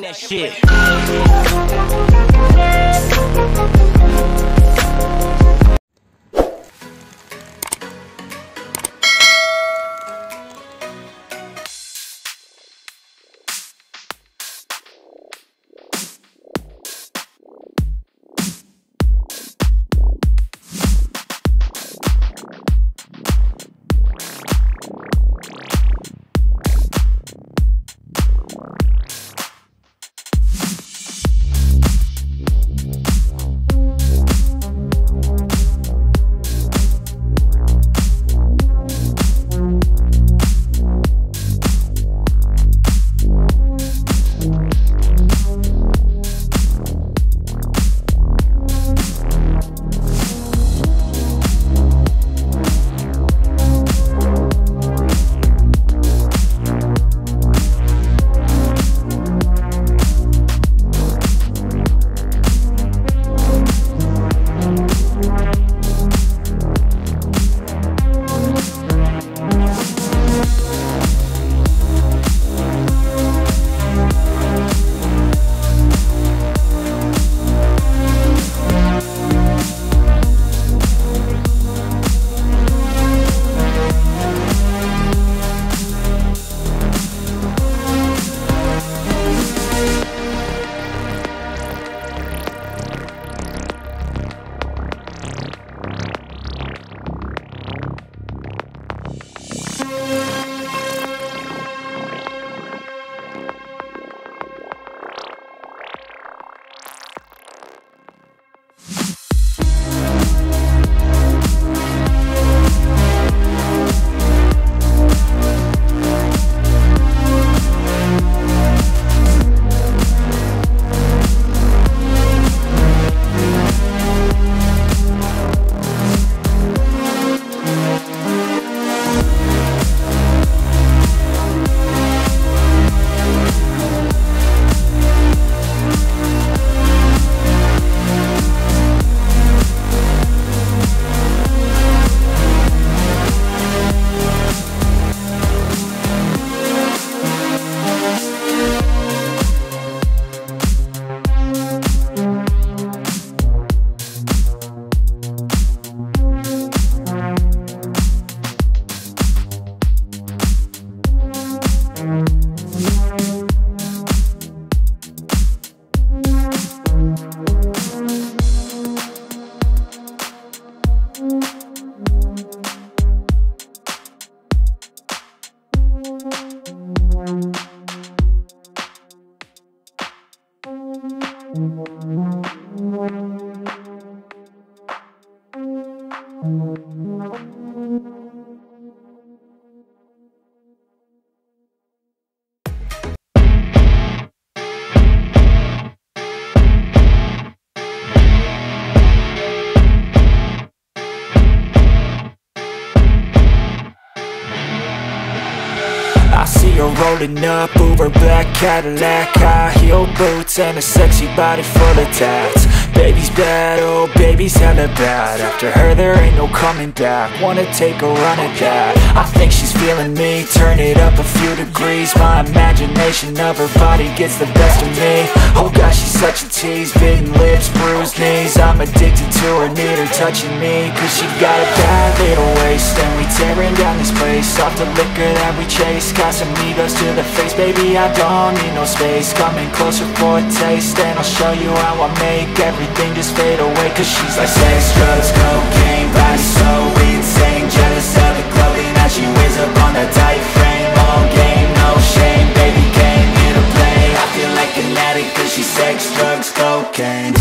that shit. I see her rolling up, Uber black Cadillac, high heel boots and a sexy body full of tats. Baby's bad, oh baby's hella bad. After her there ain't no coming back. Wanna take a run at that. I think she's feeling me, turn it up a few degrees. My imagination of her body gets the best of me. Oh gosh, she's such a tease, bitten lips, bruised knees. I'm addicted to her, need her touching me, cause she got a bad little waist. And we tearing down this place, off the liquor that we chase. Casamigos to the face, baby I don't need no space. Coming closer for a taste, and I'll show you how I make everything just fade away. Cause she's like sex, drugs, cocaine, body so insane. Jealous of the clothing that she wears up on that tight frame. All game, no shame, baby came here to play. I feel like an addict cause she's sex, drugs, cocaine.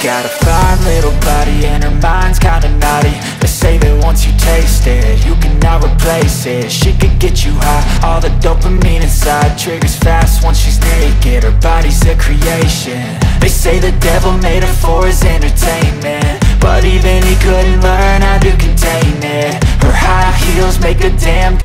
Got a fine little body and her mind's kinda naughty. They say that once you taste it, you cannot replace it. She could get you high, all the dopamine inside triggers fast once she's naked. Her body's a creation. They say the devil made her for his entertainment, but but even he couldn't learn how to contain it. Her high heels make a damn